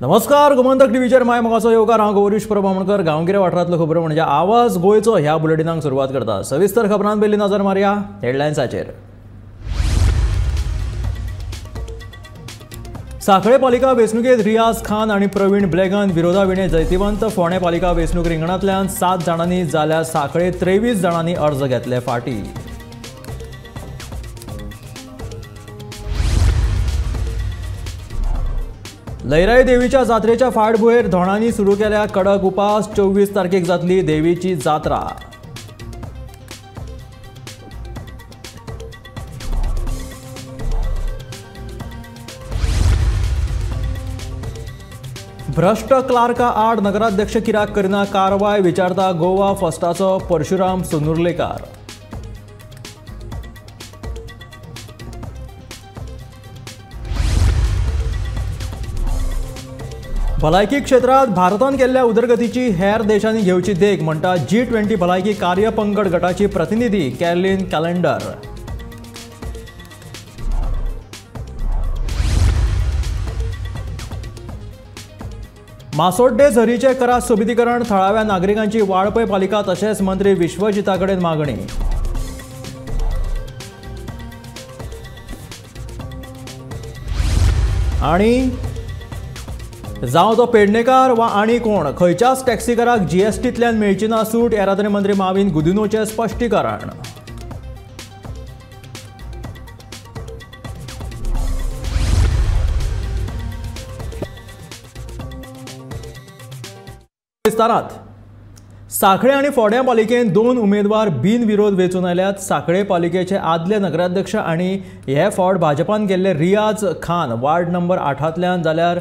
नमस्कार, गोमंतक टीव्हीचेर माय मोगाचो येवकार। हांव गौरीश प्रभामणकर। गांवगिऱ्या वाठारांतल्यो खबरो म्हणजे आवाज गोंयचो ह्या बुलेटिनाक सुरवात करता। सविस्तर खबरांत पयली नजर मारया हेडलायन्साचेर। सांखळे पालिका वेंचणुकेंत रियाज खान आनी प्रवीण ब्लेगन विरोधाविणे जैतिवंत फोंडें पालिका वेंचणूक रिंगणांतल्यान 7 जाणांनी जाल्यार सांखळे 23 जाणांनी अर्ज घेतले फाटीं। लयराई देवीच्या जात्रेच्या फाटभुंयेर धोणांनी सुरू केल्या कडक उपास। 24 तारखेक जातली देवीची जात्रा। भ्रष्ट क्लार्का आड नगराध्यक्ष कित्याक करिना कारवाय विचारता गोवा फस्टाचो परशुराम सोनुर्लेकार। भलायकी क्षेत्रांत भारतान केल्ल्या उदरगतीची हेर देशांनी घेवची देख म्हणटा G20 भलायकी कार्यपंगड गटाची प्रतिनिधी कॅरलिन कॅलेंडर। मासोड्डे झरीचे करा सोबितीकरण थळाव्या नागरिकांची वाळपय पालिका तशेंच मंत्री विश्वजिता कडेन मागणी। आनी जावं तो पेडणेकार वा आनी कोण खंयच्याच टॅक्सीकाराक GSTंतल्यान मेळची ना सूट। येरादारी मंत्री माविन गुदिन्होचें स्पश्टीकरण। विस्तारात सांखळे आनी फोंडें पालिकेन 2 उमेदवार बिनविरोध वेंचून आयल्यात। सांखळे पालिकेचे आदले नगराध्यक्ष आनी हे फावट भाजपान गेल्ले रियाज खान वार्ड नंबर 8तल्यान जाल्यार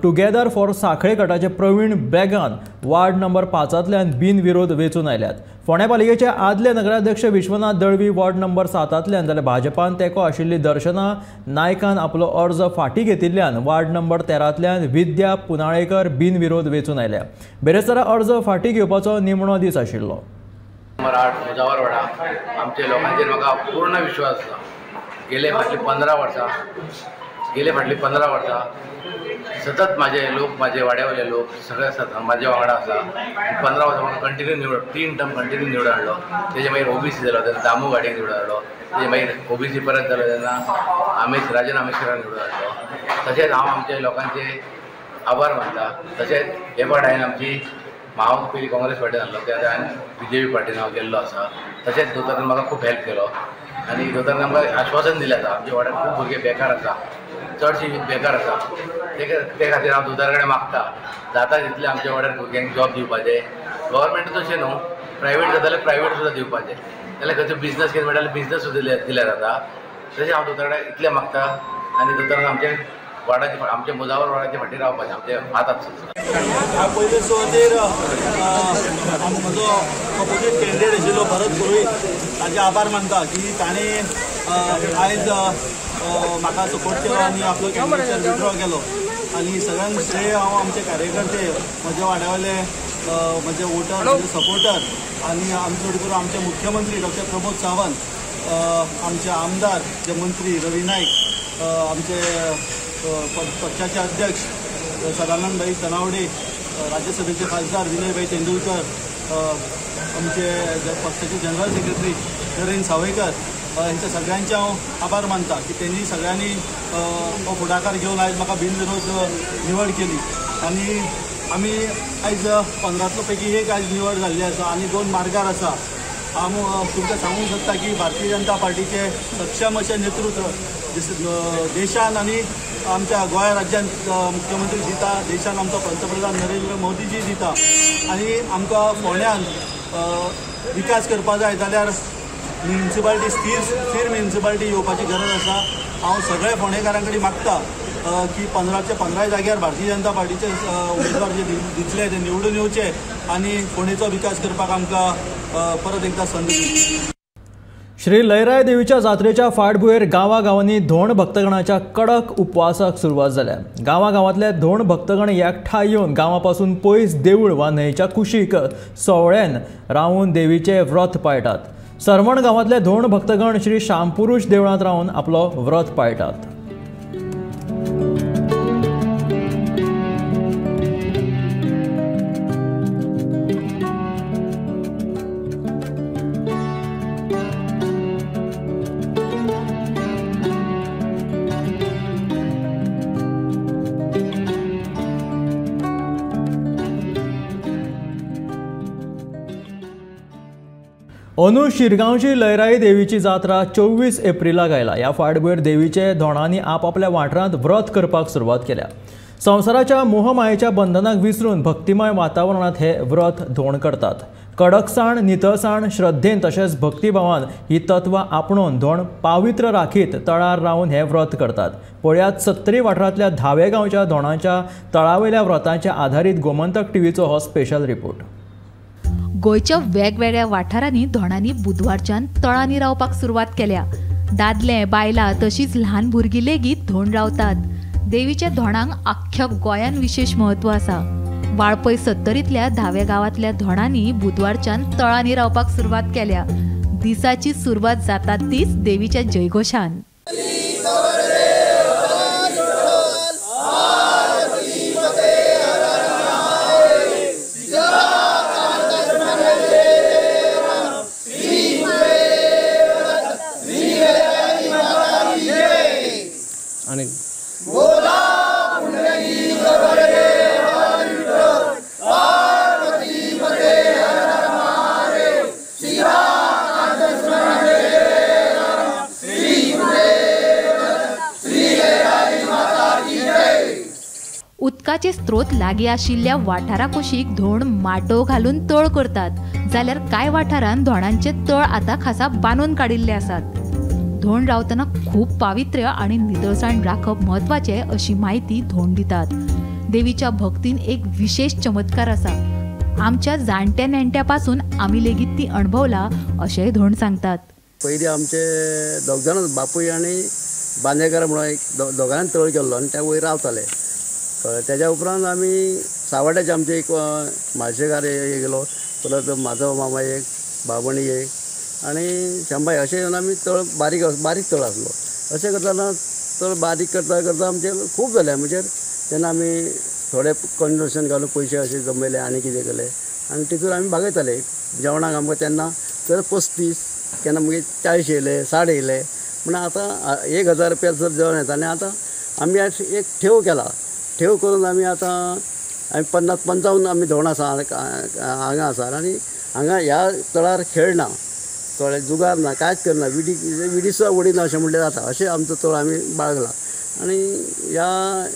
टुगेदर फॉर सांखळे गटाचे प्रवीण ब्लेगन वार्ड नंबर 5तल्यान बिनविरोध वेंचून आयल्यात। फोंडें पालिकेचे आदले नगराध्यक्ष विश्वनाथ दळवी वार्ड नंबर 7तल्यान जाल्यार भाजपान तेंको आशिल्ली दर्शना नायकान आपलो अर्ज फाटीं घेतिल्ल्यान वार्ड नंबर 13तल्यान विद्या पुनाळेकर बिनविरोध वेंचून आयल्या। बेरेस्तारा अर्ज फाटीं घेवपाचो निमणो दीस आशिल्लो। नंबर 8 मुजावरवाडा आमच्या लोकांचेर म्हाका पूर्ण विश्वास आसा। गेले फाटली 15 वर्सां सतत माझे वाड्यावयले लोक सगळे माझ्या वांगडा आसा। 15 वर्सां म्हाका कंटिन्यू 3 टर्म कंटिन्यू निवडून हाडलो। तेजे मागीर OBC जालो तेन्ना दामू गाडयेक निवडून हाडलो। तेजे मागीर OBC परत जालो तेन्ना राजन आमेशकराक निवडून हाडलो। तशेंच हांव आमच्या लोकांचे आभार मानता। तशेंच हे फावट हांवें आमची हांव पयलीं काँग्रेस पार्टीन आहलो त्या हांवें BJP पार्टीन हांव गेल्लो आसा। तशेंच दोतोरान म्हाका खूब हेल्प केलो आनी दोतोरान आमकां आश्वासन दिलें आसा। आमच्या वाड्यार खूब भुरगे बेकार आसा, चडशी बेकार आसा। ते खातीर हांव दोतोरा कडेन मागता जाता तितले आमच्या वाड्यार भुरग्यांक जॉब दिवपाचे। गव्हर्मेंट तशें न्हू, प्रायवेट जाता जाल्यार प्रायवेट सुद्दां दिवपाचे। जाल्यार खंयचो बिजनस केलो मेळटा बिजनस सुद्दां दिल्यार जाता। तशें हांव दोतोरा कडेन इतलें मागता आनी दोतोरान आमच्या मुजावर वाड्याचे फाटीं रावपाचें आमचे हातांत सुद्दां। पयले सुवातेर म्हजो ऑपोजीट कॅन्डिडेट आशिल्लो भरत पुरोहीत ताजे आभार मानता की ताणें आयज म्हाका सपोर्ट केलो आनी आपलो कॅन्डिडेट विथड्रॉ केलो। आनी सगळ्यांक श्रेय हांव आमचे कार्यकर्ते म्हज्या वाड्यावयले म्हजे वोटर म्हजे सपोर्टर आनी चड करून आमचे मुख्यमंत्री डॉक्टर प्रमोद सावंत, आमचे आमदार जे मंत्री रवी नायक, आमचे पक्षाचे अध्यक्ष सदानंद भाई तनावडे, राज्यसभेचे खासदार विनय भाई तेंडुलकर, आमचे पक्षाचे जनरल सेक्रेटरी नरेंद्र सावयकर, हेंच्या सगळ्यांचे हांव आभार मानता की त्यांनी सगळ्यांनी हो फुडाकार घेवन आयज म्हाका बिनविरोध निवड केली। आनी आमी आयज 15 पैकी एक आयज निवड जाल्ली आसा आनी 2 मार्गार आसा। हांव तुमकां सांगूंक सोदता की भारतीय जनता पार्टीचे सक्षम अशें नेतृत्व देशान आनी आमच्या गोंय राज्यांत मुख्यमंत्री दिता, देशान आमचो पंतप्रधान नरेंद्र मोदीजी दिता। आनी आमकां फोंड्यान विकास करपा जाय जाल्यार म्युनिसिपालिटी स्थिर म्युनिसिपालिटी येवपाची गरज आसा। हांव सगळे फोंडेकारां कडेन मागता की 15चे 15 जाग्यार भारतीय जनता पार्टीचे उमेदवार जे दितले ते निवडून येवचे आनी फोंडेचो विकास करपाक आमकां परत एकदा संद दिवची। श्री लयराई देवीच्या जात्रेच्या फाटभुंयेर गांवागांवांनी धोंड भक्तगणाच्या कडक उपवासाक सुरवात जाल्या। गांवागांवांतले धोंड भक्तगण एकठांय येवन गांवापासून पयस देवूळ वा न्हंयच्या कुशीक सोवळ्यान रावून देवीचे व्रत पाळटात। सरवण गांवांतले धोंड भक्तगण श्री शामपुरुष देवळांत रावन आपलो व्रत पाळटात। अंदू शिरगांवची लयराई देवीची जात्रा 24 एप्रिलाक आयला. ह्या फाटभर देवीचे धोंडांनी आपापल्या वाठारांत व्रत करपाक सुरवात केल्या. संवसाराच्या मोहमायेच्या बंधनाक विसरून भक्तिमय वातावरणात हे व्रत धोंड करतात. कडकसाण, नितळसाण, श्रद्धेन तशेंच भक्तिभावान ही तत्वां आपणून धोंड पावित्र राखीत तळार रावन हे व्रत करतात. पळयात सत्तरी वाठारांतल्या 10 गांवच्या धोंडांच्या तळावयल्या व्रतांच्या आधारीत गोमंतक टीव्हीचो हो स्पेशल रिपोर्ट. गोंयच्या वेगवेगळ्या वाठारांनी धोंडांनी बुधवारच्यान तळांनी रावपाक सुरवात केल्या. दादले, बायलां तशीच ल्हान भुरगीं लेगीत धोंड रावतात. देवीच्या धोंडांक आख्ख्या गोंयांत विशेष म्हत्व आसा. वाळपय सत्तरींतल्या 10 गांवांतल्या धोंडांनी बुधवारच्यान तळांनी रावपाक सुरवात केल्या. दिसाची सुरवात जाता तीच देवीच्या जयघोशान. आणि उदकाचे स्त्रोत लागीं आशिल्ल्या वाठारा कुशीक धोंड माटोव घालून तळ करतात. जाल्यार कांय वाठारांत धोंडांचे तळ आतां खासा बांदून काडिल्ले आसात. धोंड रावतना खूब पावित्र्य आनी नितळसाण राखप म्हत्वाचे अशी माहिती धोंड दितात. देवीच्या भक्तीन एक विशेष चमत्कार आसा. आमच्या जाणट्या नेणट्या पासून आमी लेगीत ती अणभवला अशेंय धोंड सांगतात. पयलीं आमचे दोग जाण बापूय आनी बांदेकार म्हणून एक दोगांनी तळ केल्लो आनी त्या वयर रावताले. तेज्या उपरांत आमी सावड्याचे आमचे एक म्हाळशेकार गेलो, परत म्हाजो मामा एक, बाबणी एक आनी शांबाई अशें येवन आमी तळ बारीक तळ आसलो. अशें करतना तळ बारीक करता करता आमचे खूब जालें. म्हणजे तेन्ना आमी थोडे कंडोनेशन घालून पयशे अशें जमयले आनी कितें केलें आनी तितून आमी भागयताले. जेवणाक आमकां तेन्ना तर 35, केन्ना मागीर 40 येयले, 60 येयले. पूण आतां 1000 रुपया जर जेवण येता आनी आतां आमी एक ठेव केला. ठेव करून आमी आतां 50-55 आमी धोंड आसा हांगा आसा. आनी हांगा ह्या तळार खेळना, थोडे जुगार ना, कांयच करना, विडी सुद्दां उडीना अशें म्हणलें जाता. अशें आमचो तळ आमी बाळगला. आनी ह्या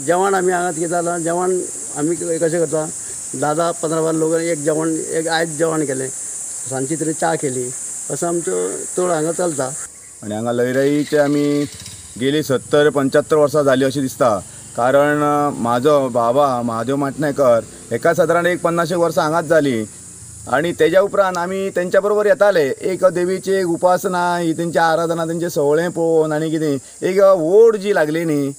जेवण आमी हांगा कितें जालां, जेवण आमी कशें करता, 10-15 लोक एक आयज जेवण केलें, सांजची तरी च्या केली, असो आमचो तळ हांगा चलता. आनी हांगा लयराईचे आमी गेली 70-75 वर्सां जालीं अशें दिसता. कारण म्हाजो बाबा महादेव माटणेकर एका सादारण 50 वर्सां हांगाच जाली. आनी तेज्या उपरांत आमी तेंच्या बरोबर येताले. एक देवीची एक उपासना, ही तेंची आराधना, तेंचें सवळें पळोवन आनी कितें एक ओड जी लागली न्ही,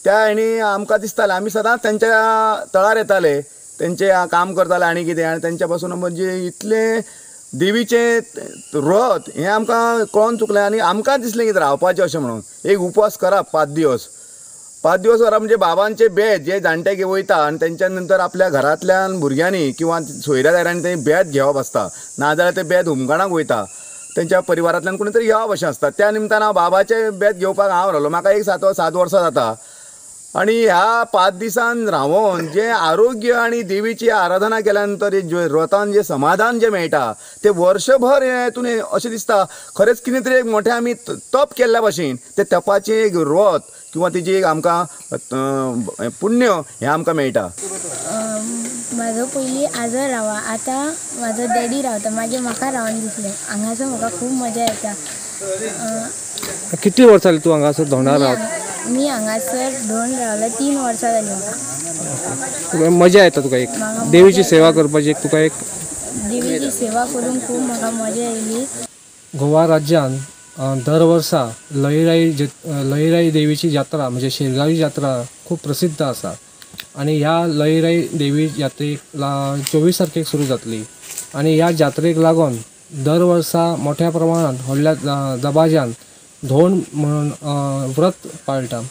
त्या हाणी आमकां दिसतालें आमी सदांच तेंच्या तळार येताले, तेंचे काम करताले आनी कितें. आनी तेंच्या पासून म्हणजे इतलें देवीचें व्रत हें आमकां कळोन चुकलें. आनी आमकां दिसलें कितें रावपाचें अशें म्हणून. एक उपवास करप 5 दिवस करप म्हणजे बाबांचे बेत जे जाणटे वयता आनी तेंच्या नंतर आपल्या घरांतल्यान भुरग्यांनी किंवा सोयऱ्यादारांनी तें बेत घेवप आसता. नाजाल्यार तें बेत हुमकणाक वयता, तेंच्या परिवारांतल्यान कोणी तरी येवप अशें आसता. त्या निमतान हांव बाबाचें बेत घेवपाक हांव रावलो. म्हाका एक 7 वर्सां जाता. आनी ह्या 5 दिसान रावोन जे आरोग्य आनी देवीची आराधना केल्या नंतर व्रतान जे समाधान जे मेळटा ते वर्षभर हेतून अशें दिसता खरेंच कितें तरी एक मोठें आमी तप केल्ल्या भशेन ते तपाचें एक व्रत किंवा तेजी एक आमकां पुण्य हें आमकां मेळटा. म्हाजो पयलीं आजो रावा, आतां म्हाजो डॅडी रावता, मागीर म्हाका रावन दिसलें. हांगासर म्हाका खूब मजा येता. कितली वर्सां जाली तूं हांगासर धोंडार रावता? मी हांगासर धोंड रावला 3 वर्सां जालीं म्हाका. मजा येता तुका एक देवीची सेवा करपाची, एक तुका एक देवीची सेवा करून खूब म्हाका मजा येयली. गोवा राज्यान दर वर्सा लयराई देवीची जात्रा म्हणजे शिरगांवची जात्रा खूब प्रसिद्ध आसा. आनी ह्या लयराई देवी जात्रेक 24 तारखेक सुरू जातली. आनी ह्या जात्रेक लागून दर वर्सा मोठ्या प्रमाणात व्हडल्या दबाज्यान धोंड म्हणून व्रत पाळटा.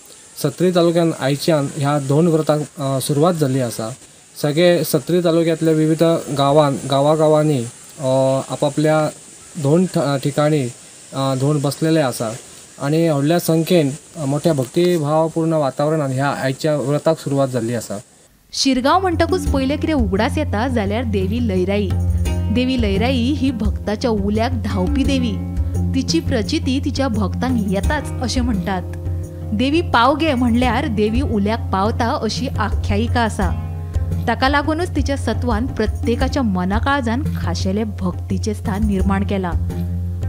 सत्री तालुक्यान आयच्यान ह्या धोंड व्रताक सुरवात जाल्ली आसा. सगळे सत्री तालुक्यांतल्या विविध गांवांनी आपापल्या धोंड ठिकाणी धोंड बसलेले आसा. आनी व्हडल्या संख्येन मोठ्या भक्तिभावपूर्ण वातावरणान ह्या आयच्या व्रताक सुरवात जाल्ली आसा. शिरगांव म्हणटकूच पयलें कितें उगडास येता जाल्यार देवी लयराई. देवी लयराई ही भक्ताच्या उल्याक धावपी देवी. तिची प्रचिती तिच्या भक्तांक येताच अशें म्हणटात. देवी पावगे म्हणल्यार देवी उल्याक पावता अशी आख्यायिका आसा. ताका लागूनच तिच्या सत्वान प्रत्येकाच्या मनाकाळजान खाशेले भक्तीचे स्थान निर्माण केला.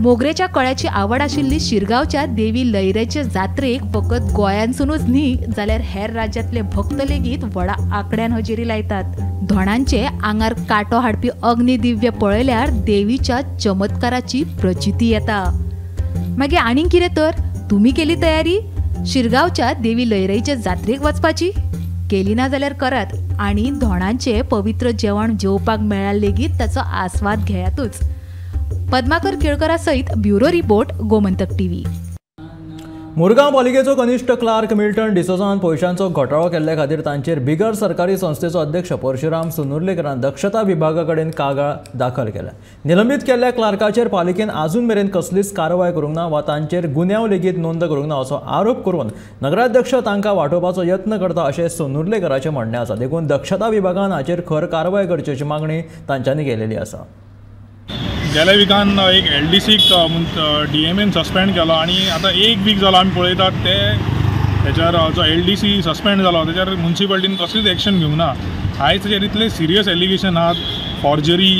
मोगरेच्या कळ्याची आवड आशिल्ली शिरगांवच्या देवी लयराईचे जात्रेक फकत गोंयांसूनच न्ही जाल्यार हेर राज्यांतले भक्त लेगीत व्हडा आंकड्यान हजेरी लायतात. धोणांचे आंगार कांटो हाडपी अग्निदिव्य पळयल्यार देवीच्या चमत्काराची प्रचिती येता. मागीर आनीक कितें तर तुमी केली तयारी शिरगांवच्या देवी लयराईचे जात्रेक वचपाची? केली ना जाल्यार करात आनी धोणांचे पवित्र जेवण जेवपाक मेळ्यार लेगीत ताचो आस्वाद घेयातूच. पद्माकर केळकरा सयत bureau report Gomantak TV. Murgaon पालिकेचो कनिश्ठ क्लार्क मिल्टन डिसोजान पयशांचो घोटाळो केल्ल्या खातीर तांचेर बिगर सरकारी संस्थेचो अध्यक्ष परशुराम सुनुर्लेकरान दक्षता विभागा कडेन कागाळ दाखल केला. निलंबीत केल्ल्या क्लार्काचेर पालिकेन आजून मेरेन कसलीच कारवाय करूंक ना वा तांचेर गुन्यांव लेगीत नोंद करूंक ना असो आरोप करून नगराध्यक्ष तांकां वाटोवपाचो यत्न करता अशें सुनुर्लेकराचें म्हणणें आसा. देखून दक्षता विभागान हाचेर खर कारवाय करची अशी मागणी तांच्यांनी केलेली आसा. गेल्या विकान एक LDCक DMAन सस्पेंड केलो आणि आता एक वीक जालो आमी पळयतात ते त्याच्यार जो LDC सस्पेंड जालो त्याच्यार म्युनिसिपालिटीन कसलीच एक्शन घेवंक ना. आयज ताचेर इतले सिरियस एलिगेशन आहात फॉर्जरी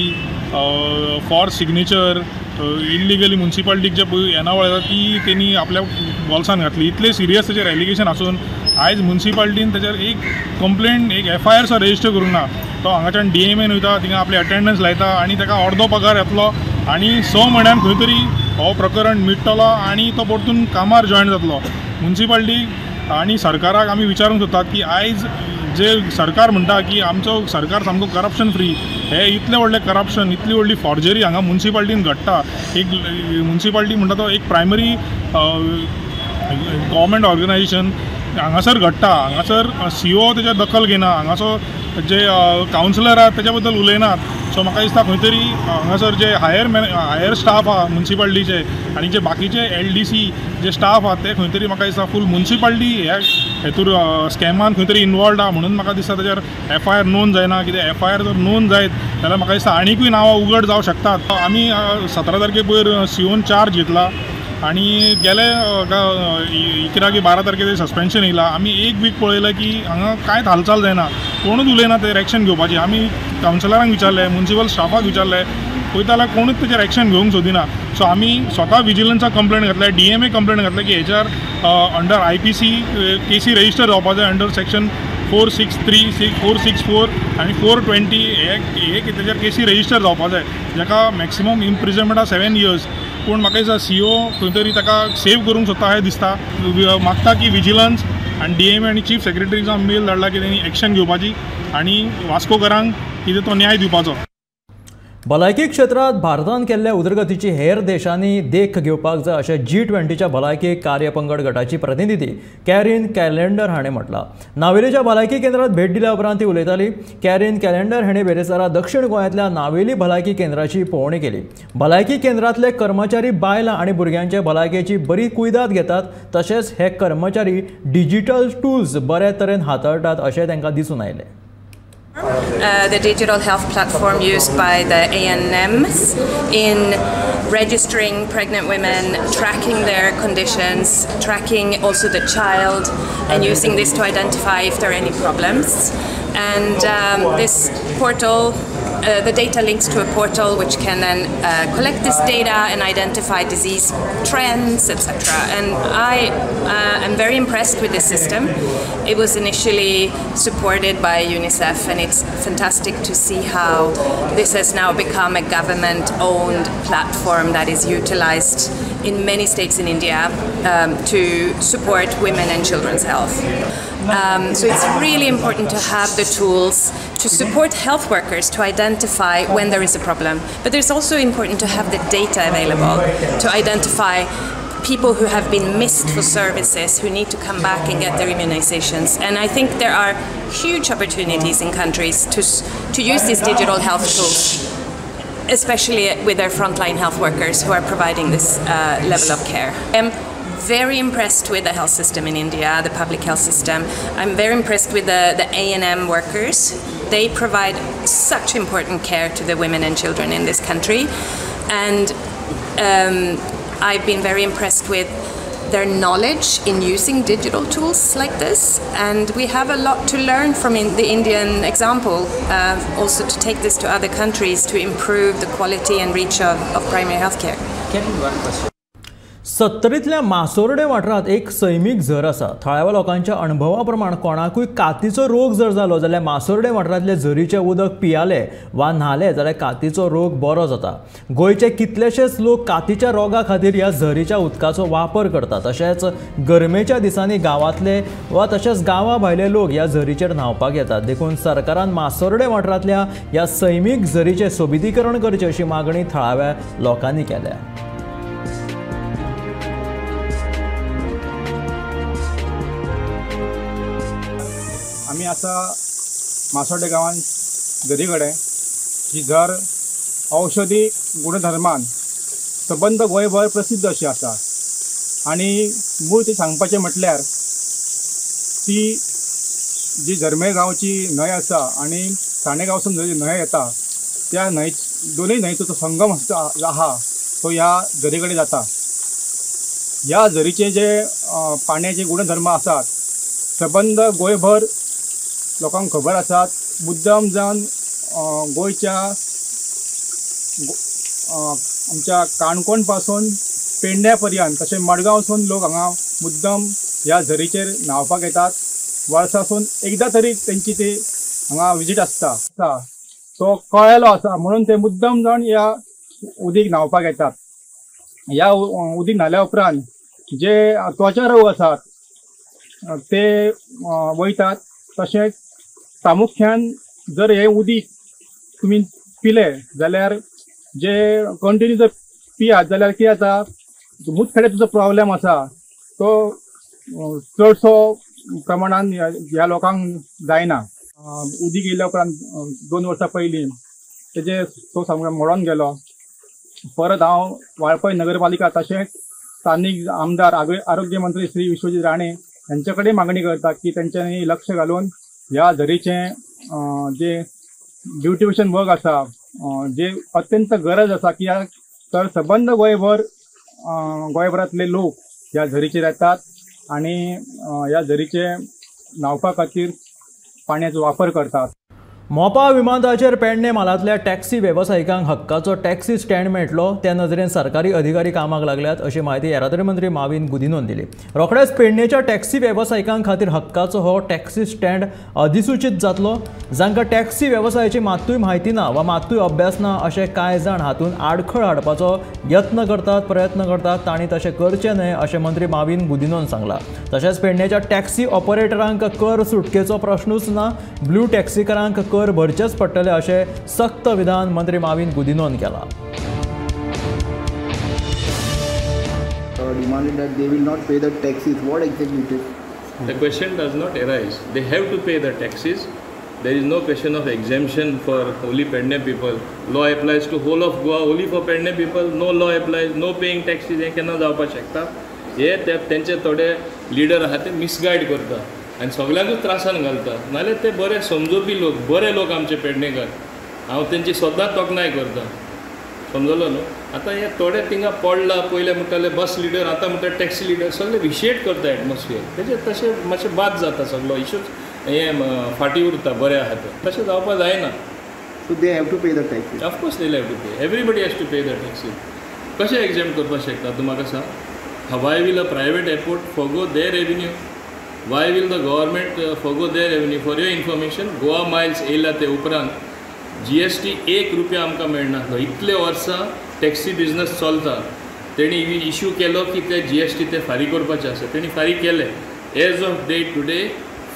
फॉर सिग्नेचर इल्लिगली म्युनिसिपालिटीक जे येणावळ येता ती तेणी आपल्या बॉल्सान घातली. इतले सिरियस ताचेर एलिगेशन आसून आयज म्युनिसिपालिटीन ताचेर एक कंप्लेंट एक FIR सुद्दां रेजिस्टर करूंक ना. तो हांगाच्यान DMAन वयता थिंगा आपली अटेंडन्स लायता आनी ताका अर्दो पगार येतलो आनी 6 म्हयन्यान खंय तरी हो प्रकरण मिटतलो आनी तो परतून कामार जॉयन जातलो. म्युनिसिपालिटी आनी सरकाराक आमी विचारूंक सोदतात की आयज जे सरकार म्हणटा की आमचो सरकार सामको करप्शन फ्री, हे इतले व्हडले करप्शन इतली व्हडली फॉर्जरी हांगा म्युनिसिपालिटीन घडटा. एक म्युनिसिपालिटी म्हणटा तो एक प्रायमरी गव्हर्मेंट ऑर्गनायझेशन हांगासर घडटा. हांगासर CO तेजेर दखल घेना, हांगासर जे कावन्सिलर आहात तेच्या बद्दल उलयनात. सो म्हाका दिसता खंय तरी हांगासर जे हायर स्टाफ आहा म्युनिसिपालिटीचे आनी जे बाकीचे LDC जे स्टाफ आहात ते खंय तरी म्हाका दिसता फूल म्युनिसिपालिटी ह्या हेतूर स्कॅमान खंय तरी इनवॉल्ड आहा. म्हणून म्हाका दिसता तेजेर FIR नोंद जायना. कित्याक FIR जर नोंद जायत जाल्यार म्हाका दिसता आनीकूय नांवां उगड जावं शकतात. आमी 17 तारखे पयर COन चार्ज घेतला आणि गेले 11 की 12 तारखेर सस्पेन्शन येयला. आमी एक वीक पळयलें की हांगा कांयच हालचाल जायना, कोणूच उलयना तेजेर एक्शन घेवपाची. आमी कावन्सिलरांक विचारलें, म्युनिसिपल स्टाफाक विचारलें, पळयता जाल्यार कोणूच तेजेर एक्शन घेवंक सोदिना. सो आमी स्वता विजिलन्साक कंप्लेंट घातल्या, DMA कंप्लेंट घातल्या की हेच्यार अंडर IPC केसी रजिस्टर जावपाक जाय अंडर सेक्शन 463, 464 आनी 420 हे तेजेर केसी रजिस्टर जावपाक जाय, जाका मॅक्सिमम इम्प्रिजनमेंट आहा 7 years. पूण म्हाका दिसता CO खंय तरी ताका सेव करूंक सोदता अशें दिसता. मागता की विजिलन्स आनी DMA आनी चीफ सेक्रेटरीचा मेल धाडला की तेणी एक्शन घेवपाची आनी वास्कोकारांक कितें तो न्याय दिवपाचो. भलायकी क्षेत्रात भारतान केल्ल्या उदरगतीची हेर देशांनी देख घेवपाक जाय अशें G20च्या भलायकी कार्यपंगड गटाची प्रतिनिधी कॅरीन कॅलेंडर हाणें म्हटलां. नावेलीच्या भलायकी केंद्रात भेट दिल्या उपरांत ती उलयताली. कॅरीन कॅलेंडर हाणें बेरेस्तारा दक्षिण गोंयांतल्या नावेली भलायकी केंद्राची पळोवणी केली. भलायकी केंद्रांतले कर्मचारी बायलां आनी भुरग्यांचे भलायकेची बरी कुयदाद घेतात, तशेंच हे कर्मचारी डिजिटल टूल्स बरे तरेन हाताळटात अशें तांकां दिसून आयलें. The digital health platform used by the ANMs in registering pregnant women, tracking their conditions, tracking also the child, and using this to identify if there are any problems. And this portal, the data links to a portal which can then collect this data and identify disease trends, etc. And I am very impressed with this system. It was initially supported by UNICEF, and it's fantastic to see how this has now become a government-owned platform that is utilized in many states in India to support women and children's health. So it's really important to have the tools to support health workers to identify when there is a problem. But it's also important to have the data available to identify people who have been missed for services, who need to come back and get their immunizations. And I think there are huge opportunities in countries to use these digital health tools, especially with their frontline health workers who are providing this level of care. I'm very impressed with the health system in India, the public health system. I'm very impressed with the A&M workers. They provide such important care to the women and children in this country. And I've been very impressed with their knowledge in using digital tools like this, and we have a lot to learn from the Indian example, also to take this to other countries to improve the quality and reach of primary healthcare. सत्तरींतल्या Masorde वाठारांत एक सैमीक झर आसा. थळाव्या लोकांच्या अणभवा प्रमाण कोणाकूय कातीचो रोग जर जालो जाल्यार मासोर्डे वाठारांतले झरीचें उदक पियाले वा न्हाले जाल्यार कातीचो रोग बरो जाता. गोंयचे कितलेशेच लोक कातीच्या रोगा खातीर ह्या झरीच्या उदकाचो वापर करतात. तशेंच गरमेच्या दिसांनी गांवांतले वा तशेंच गांवा भायले लोक ह्या झरीचेर न्हावपाक येतात. देखून सरकारान मासोर्डे वाठारांतल्या ह्या सैमीक झरीचें सोबितीकरण करचें अशी मागणी थळाव्या लोकांनी केल्या. आमी आसा मासोर्डे गांवांत झरी कडेन. ही झर औषधी गुणधर्मान सबंद गोंयभर प्रसिद्ध अशी आसा. आनी मूळ ती सांगपाचें म्हटल्यार ती जी झरमे गांवची न्हंय आसा आनी साणेगांवसून जी न्हंय येता त्या न्हंय दोनूय न्हंयचो जो संगम आहा तो ह्या झरी कडेन जाता. ह्या झरीचे जे पाण्याचे गुणधर्म आसात सबंद गोंयभर लोकांक खबर आसात. मुद्दम जावन गोंयच्या आमच्या काणकोण पासून पेडण्या पर्यंत तशें मडगांवसून लोक हांगा मुद्दम ह्या झरीचेर न्हावपाक येतात. वर्सासून एकदा तरी तेंची ती हांगा विजीट आसता. तो कळेलो आसा म्हणून ते मुद्दम जावन ह्या उदीक न्हावपाक येतात. ह्या उदीक न्हाल्या उपरांत जे त्वचा रोग आसात ते वयतात. तशेंच प्रामुख्यान जर हे उदीक तुमी पिले जाल्यार जे कंटिन्यू जर पियात जाल्यार कितें जाता मुतखड्याचो जो प्रॉब्लेम आसा तो चडसो प्रमाणान ह्या लोकांक जायना. उदीक येयल्या उपरांत 2 वर्सां पयलीं तेजे तो सामको मोडोन गेलो. परत हांव वाळपय नगरपालिका तशेंच स्थानीक आमदार आरोग्य मंत्री श्री विश्वजीत राणे यांचे कडेन मागणी करता की तेंच्यांनी लक्ष घालून ह्या झरीचें जे ब्युटिफिकेशन वर्क आसा जे अत्यंत गरज आसा कित्याक तर सबंद गोंयभरांतले लोक ह्या झरीचेर येतात आनी ह्या झरीचे न्हावपा खातीर पाण्याचो वापर करतात. मोपा विमानतळाचेर पेडणे म्हालांतल्या टॅक्सी वेवसायिकांक हक्काचो टॅक्सी स्टँड मेळटलो त्या नदरेन सरकारी अधिकारी कामाक लागल्यात अशी माहिती येरादारी मंत्री माविन गुदिनोन दिली. रोखडेच पेडणेच्या टॅक्सी वेवसायिकांक खातीर हक्काचो हो टॅक्सी स्टँड अधिसूचित जातलो. जांकां टॅक्सी वेवसायाची मात्तूय म्हायती ना वा मात्तूय अभ्यास ना अशे कांय जाण हातूंत आडखळ हाडपाचो प्रयत्न करतात तांणी तशें करचें न्हय अशें मंत्री माविन गुदिनोन सांगलां. तशेंच पेडणेच्या टॅक्सी ऑपरेटरांक कर सुटकेचो प्रश्नूच ना. ब्लू टॅक्सीकारांक कर भरचेच पडटले अशें सक्त विधान मंत्री माविन गुदिनोन केला. Demanded that they will not pay the taxes. What exactly it is? The question does not arise. They have to pay the taxes. There is no question of exemption for only Pedne people. Law applies to whole of Goa only for Pedne people. No law applies. No paying taxes. हे केन्ना जावपाक शकता. हे तेंचे थोडे leader आहा ते misguide करता आनी सगळ्यांकूच त्रासान घालता. नाल्यार ते बरे समजोवपी लोक बरे लोक आमचे पेडणेकार. हांव तेंची सदांच तोखणाय करता. समजलो न्हू. आतां हे थोडे थिंगा पडला पयले म्हणटाले बस लिडर आतां म्हणटा टॅक्सी लिडर सगळे विशेट करता एटमॉस्फियर. तेजे तशें मातशें बाद जाता सगळो इश्यूज हें फाटी उरता बरें आहा ते. तशें जावपाक जायना. So they have to pay the taxes. Of course they have to pay. Everybody has to pay the taxes. कशें exempt करपाक शकता तूं म्हाका सांग. Why will a private airport forgo their revenue? Why will the government forgo their revenue? For your information, Goa Miles येयला ते उपरांत GST 1 रुपया आमकां मेळनासलो. इतले वर्सां टॅक्सी बिजनस चलता. तेणी इश्यू केलो की ते GST ते फारीक करपाचें आसा. तेणी फारीक केले. As of date today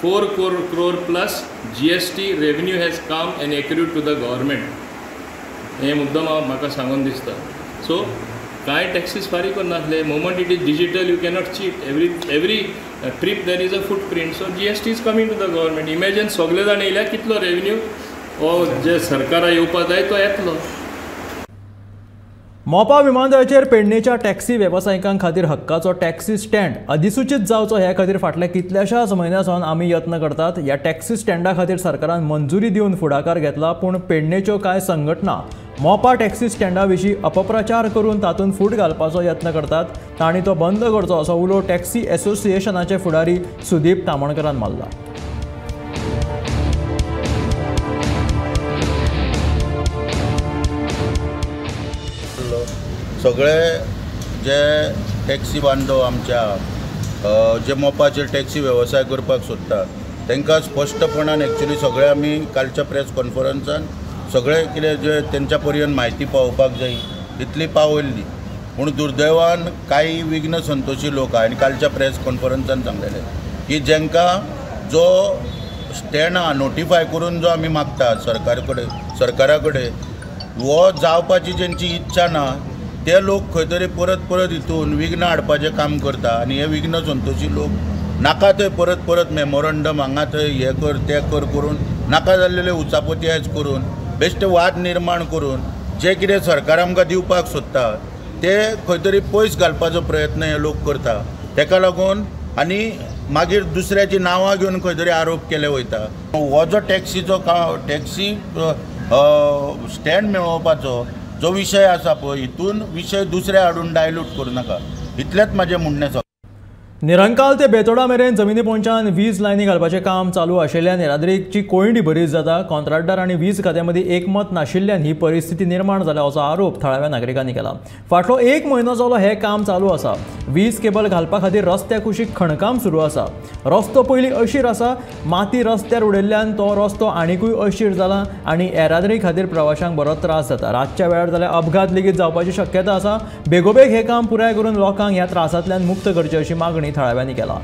4 crore plus GST revenue has come and accrued to the government. हे मुद्दम म्हाका सांगून दिसता. सो कांय टॅक्सीस फारीक करनासले. Moment it is digital you cannot cheat. Every trip there is a footprint. So GST is coming to the government. Imagine सगळे जाण येयल्या कितलो रेवन्यू हो जे सरकारा येवपा जाय तो येतलो. मोपा विमानतळाचेर पेडणेच्या टॅक्सी वेवसायिकां खातीर हक्काचो टॅक्सी स्टँड अधिसूचित जावचो ह्या खातीर फाटल्या कितल्याशाच म्हयन्यासावन आमी यत्न करतात. ह्या टॅक्सी स्टँडा खातीर सरकारान मंजुरी दिवन फुडाकार घेतला, पूण पेडणेच्यो कांय संघटना मोपा टॅक्सी स्टँडा विशीं अपप्रचार करून तातूंत फूट घालपाचो यत्न करतात. तांणी तो बंद करचो असो उलो टॅक्सी असोसिएशनाचे फुडारी सुदीप तामणकरान मारला. सगळे जे टॅक्सी बांधव आमच्या जे मोपाचेर टॅक्सी वेवसाय करपाक सोदतात तांकां स्पश्टपणान एक्चुली सगळे आमी कालच्या प्रेस कॉन्फरन्सान सगळे कितें जे तेंच्या पर्यंत म्हायती पावोवपाक जाय तितली पावयल्ली. पूण दुर्दैवान काही विघ्न संतोशी लोक हांवें कालच्या प्रेस कॉन्फरन्सान सांगलेलें की जेंकां जो स्टँड नोटिफाय करून जो आमी मागतात सरकारा कडेन हो जावपाची जेंची इच्छा ना ते लोक खंय तरी परत हितून विघ्न हाडपाचें काम करता. आनी हे विघ्न संतोशी लोक नाका थंय परत मेमोरंडम हांगा थंय हे कर ते कर करून नाका जाल्लेले उचापती आयज करून बेश्टे वाद निर्माण करून जे कितें सरकार आमकां दिवपाक सोदता ते खंय तरी पयस घालपाचो प्रयत्न हे लोक करता. ताका लागून आनी मागीर दुसऱ्याची नांवां घेवन खंय तरी आरोप केले वयता. हो जो टॅक्सी स्टँड मेळोवपाचो जो विशय आसा पळय हितून विशय दुसरे हाडून डायल्यूट करूं नाका इतलेंच म्हजें म्हणणें. निरंकाल ते बेतोडा मेरेन जमिनी पोंच्यान वीज लायनी घालपाचें काम चालू आशिल्ल्यान येरादारीची कोयंडी बरीच जाता. कॉन्ट्रॅक्टर आनी वीज खात्या मदीं एकमत नाशिल्ल्यान ही परिस्थिती निर्माण जाल्या असो आरोप थळाव्या नागरिकांनी केला. फाटलो 1 म्हयनो जालो हे काम चालू आसा. वीज केबल घालपा खातीर रस्त्या कुशीक खणकाम सुरू आसा. रस्तो पयलीं अशीर आसा, माती रस्त्यार उडयल्ल्यान तो रस्तो आनिकूय अशीर जाला आनी येरादारी खातीर प्रवाशांक बरो त्रास जाता. रातच्या वेळार जाल्यार अपघात लेगीत जावपाची शक्यता आसा. बेगोबेग हे काम पुराय करून लोकांक ह्या त्रासांतल्यान मुक्त करचे अशी मागणी थळाव्यांनी केला.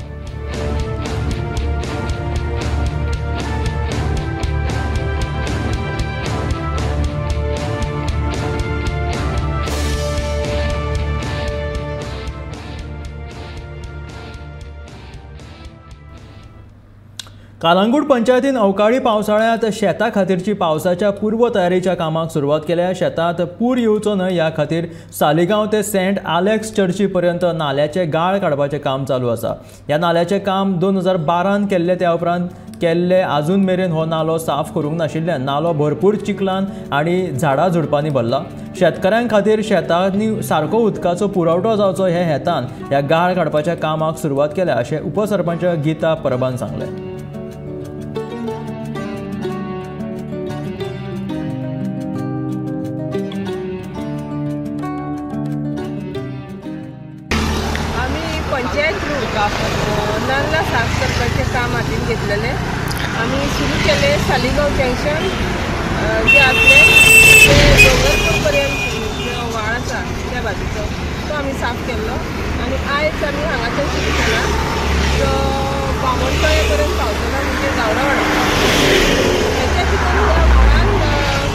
कालांगूट पंचायतीन अवकाळी पावसाळ्यात शेता खातीरची पावसाच्या पूर्व तयारीच्या कामाक सुरवात केल्या. शेतात पूर येवचो न्हय ह्या खातीर सालिगांव ते सेंट आलेक्स चर्ची पर्यंत नाल्याचे गाळ काडपाचें काम चालू आसा. ह्या नाल्याचें काम 2012 केल्ले त्या उपरांत आजून मेरेन हो नालो साफ करूंक नाशिल्ल्यान नालो भरपूर चिखलान आनी झाडां झुडपांनी भरला. शेतकऱ्यां खातीर शेतांनी सारको उदकाचो पुरवठो जावचो हे हेतान ह्या गाळ काडपाच्या कामाक सुरवात केल्या अशें उपसरपंच गीता परबान सांगलें. नाला साफ करपाचें काम हातीन घेतलेलें. आमी सुरू केले सालिगांव जंक्शन जे आसले ते दोंगरपूर पर्यंत व्हाळ आसा त्या बाजूचो तो आमी साफ केल्लो. आनी आयज आमी हांगाच्यान सुरू केला तो बामणतळे पर्यंत पावतलो म्हणजे गावडा वाडा. हेच्या भितर ह्या व्हाळान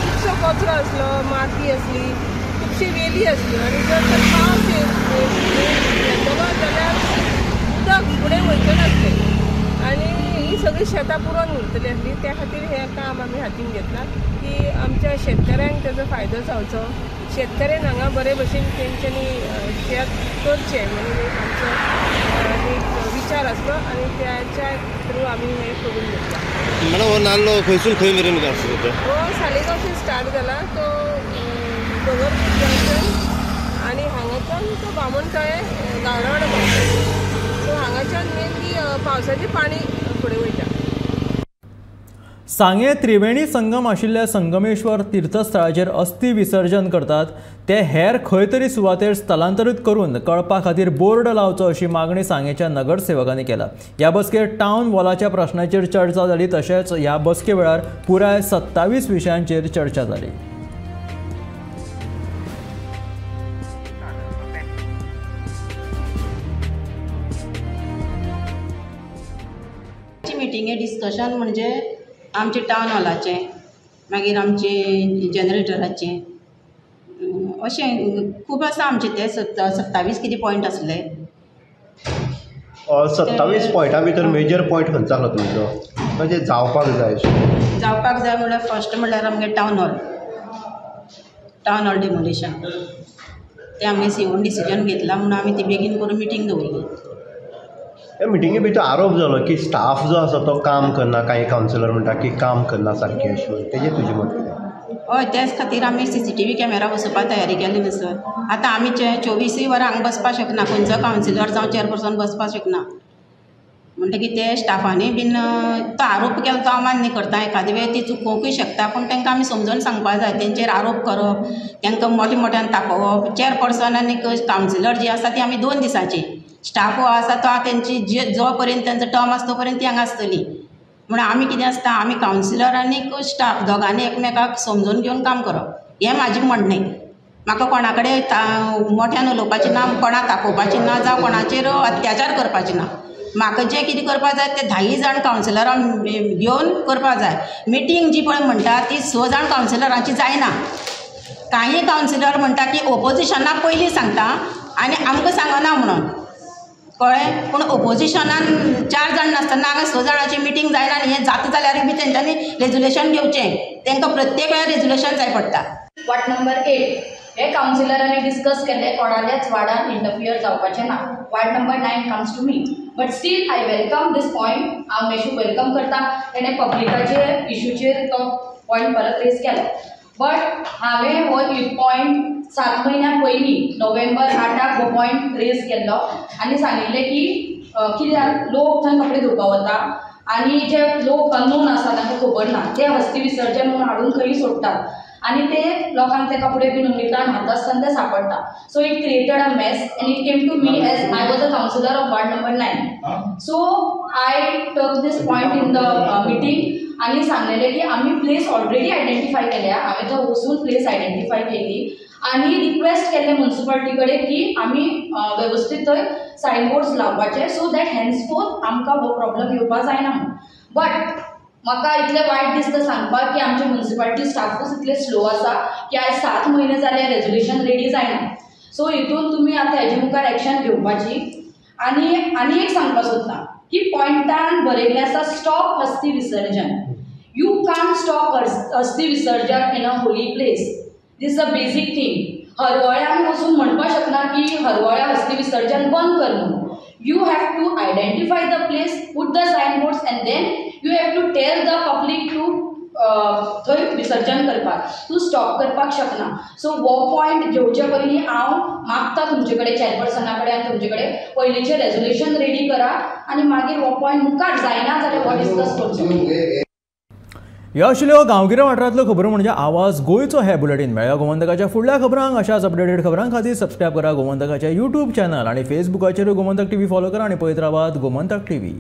खुबसो कचरो आसलो, माती आसली, खुबशी वेली आसल्यो आनी जर तर पावस येतलो जाल्यार उदक फुडें वयचें नासलें आनी ही सगळीं शेतां पुरोन उरतली आसली. त्या खातीर हें काम आमी हातीन घेतलां की आमच्या शेतकऱ्यांक तेजो फायदो जावचो. शेतकऱ्यान हांगा बरे भशेन तेंच्यांनी शेत करचें म्हणून आमचो एक विचार आसलो आनी त्याच्या थ्रू आमी हें करून घेतलां. मॅडम हो नाल्लो खंयसून खंय मेरेन आसता? हो सालिगांवसून स्टार्ट जाला तो दोंगरपूर जंक्शन आनी हांगाच्यान तो बामणतळे गावडा वाडा. सो हांगाच्यान मेनली पावसाचें पाणी फुडें वयता. सांगे त्रिवेणी संगम आशिल्ल्या संगमेश्वर तीर्थस्थळाचेर अस्थी विसर्जन करतात ते हेर खंय तरी सुवातेर स्थलांतरीत करून कळपा खातीर बोर्ड लावचो अशी मागणी सांगेच्या नगरसेवकांनी केला. ह्या बसकेत टावन वॉलाच्या प्रश्नाचेर चर्चा जाली. तशेंच ह्या बसके वेळार पुराय 27 विशयांचेर चर्चा जाली. मिटिंगे डिस्कशन म्हणजे आमचे टावन हॉलाचे मागीर आमचे जनरेटराचे अशें खूब आसा आमचे ते 27 कितें पॉयंट आसले. 27 पॉयंटा भितर मेजर पॉयंट खंयचो आसलो तुमचो म्हणजे जावपाक जाय म्हणल्यार फर्स्ट म्हणल्यार आमगे टावन हॉल डिमोलिशन ते आमी सीओन डिसिजन घेतला म्हणून आमी ती बेगीन करून मिटींग दवरली. त्या मिटिंगे भितर आरोप जालो की स्टाफ जो आसा तो काम करना, काही कावन्सिलर म्हणटा की काम करना सारकें अशें. तेजें तुजें मत कितें? हय, त्याच खातीर आमी CCTV कॅमेरा बसोवपाक तयारी केल्ली न्ही सर. आतां आमी 24 वरां हांगा बसपाक शकना, खंयचो कावन्सिलर जावं चेअरपर्सन बसपाक शकना. म्हणटकीर ते स्टाफांनी बीन तो आरोप केला तो हांव मान्य करता. एखादे वेळ ती चुकोवंकूय शकता, पूण तांकां आमी समजोवन सांगपाक जाय. तेंचेर आरोप करप, तांकां मोठ्यान तापोवप. चेअरपर्सन आनी कावन्सिलर जी आसा ती आमी 2 दिसांची, स्टाफ हो आसा तो तेंची जो पर्यंत तेंचो टर्म आसता तो पर्यंत ती हांगा आसतली. म्हणून आमी कितें आसता, आमी कावन्सिलर आनी स्टाफ दोगांनी एकमेकाक समजून घेवन काम करप, हें म्हाजें म्हणणें. म्हाका कोणा कडेन मोठ्यान उलोवपाचें ना, कोणाक तापोवपाचें ना, जावं कोणाचेर अत्याचार करपाचें ना. म्हाका जें कितें करपा जाय ते 10 जाण कावन्सिलरां घेवन करपा जाय. मिटींग जी पळय म्हणटा ती 6 जाण कावन्सिलरांची जायना. काही कावन्सिलर म्हणटा की ओपोजिशनाक पयलीं सांगता आनी आमकां सांगना म्हणून, कळ्ळें. पूण ओपोजिशनान 4 जाण नासतना हांगा 6 जाणांची मिटींग जायना आनी हें जाता जाल्यार बी तेंच्यांनी रेजोल्युशन घेवचें. तांकां प्रत्येक वेळार रेजोल्युशन जाय पडटा. वार्ड नंबर 8 हे कावन्सिलरांनी डिस्कस केले कोणाल्याच वार्डान इंटरफियर जावपाचें ना. Ward number 9 comes to me, but still I welcome this point. हांव मेशू वेलकम करता. तेणें पब्लिकाचे इश्यूचेर तो पॉयंट परत रेज केलो. बट हांवें हो पॉयंट 7 म्हयन्यां पयलीं नोव्हेंबर 8 हो पॉयंट रेज केल्लो आनी सांगिल्लें की कित्याक लोक थंय कपडे धुवपाक वता आनी जे लोक अननोन आसा तांकां खबर ना, ते हस्ती विसर्जन म्हणून हाडून खंयी सोडटात आनी ते लोकांक ते कपडे बीन उमळटात, न्हाता आसतना ते सांपडटा. So it created a mess and it came to me as I was a councillor of ward number 9. So I took this point in the meeting आनी सांगलेलें की आमी प्लेस ऑलरेडी आयडेंटिफाय केल्या. हांवें तो वचून प्लेस आयडेंटिफाय केली आनी रिक्वेस्ट केल्ले म्युनिसिपालिटी कडेन की आमी वेवस्थीत थंय सायनबोर्ड्स लावपाचे सो दॅट हेन्सफोर्थ आमकां हो प्रॉब्लम येवपाक जायना म्हणून. बट म्हाका इतलें वायट दिसता सांगपाक की आमचे म्युनिसिपालिटी स्टाफूच इतले स्लो आसा की आयज 7 म्हयने जाले रेजोल्युशन रेडी जायना. सो हितून तुमी आतां हेजे मुखार एक्शन घेवपाची. आनी एक सांगपाक सोदता की पॉयंटान बरयल्लें आसा स्टॉप हस्ती विसर्जन. यू कांट स्टॉप हस्ती विसर्जन in a holy place. This a basic thing. हरवळ्यांक वचून म्हणपाक शकना की हरवळ्या हस्ती विसर्जन बंद कर म्हणून. You have to identify the place, put the signboards and then you have to tell the public to थंय विसर्जन करपाक. तूं स्टॉप करपाक शकना. सो हो पॉयंट घेवचे पयलीं हांव मागता तुमचे कडेन चेअरपर्सना कडेन आनी तुमचे कडेन पयलींचें रेजोल्युशन रेडी करा आनी मागीर हो पॉयंट मुखार जायना जाल्यार हो डिस्कस करचो. ह्यो आशिल्ल्यो गांवगिऱ्या वाठारांतल्यो खबरो म्हणजे आवाज गोंयचो हे बुलेटीन. मेळ्या गोमंतकाच्या फुडल्या खबरांक अशाच अपडेटेड खबरां खातीर सबस्क्रायब करा गोमंतकाच्या YouTube चॅनल आनी फेसबुकाचेर गोमंतक TV फॉलो करा आनी पळयत रावात गोमंतक TV.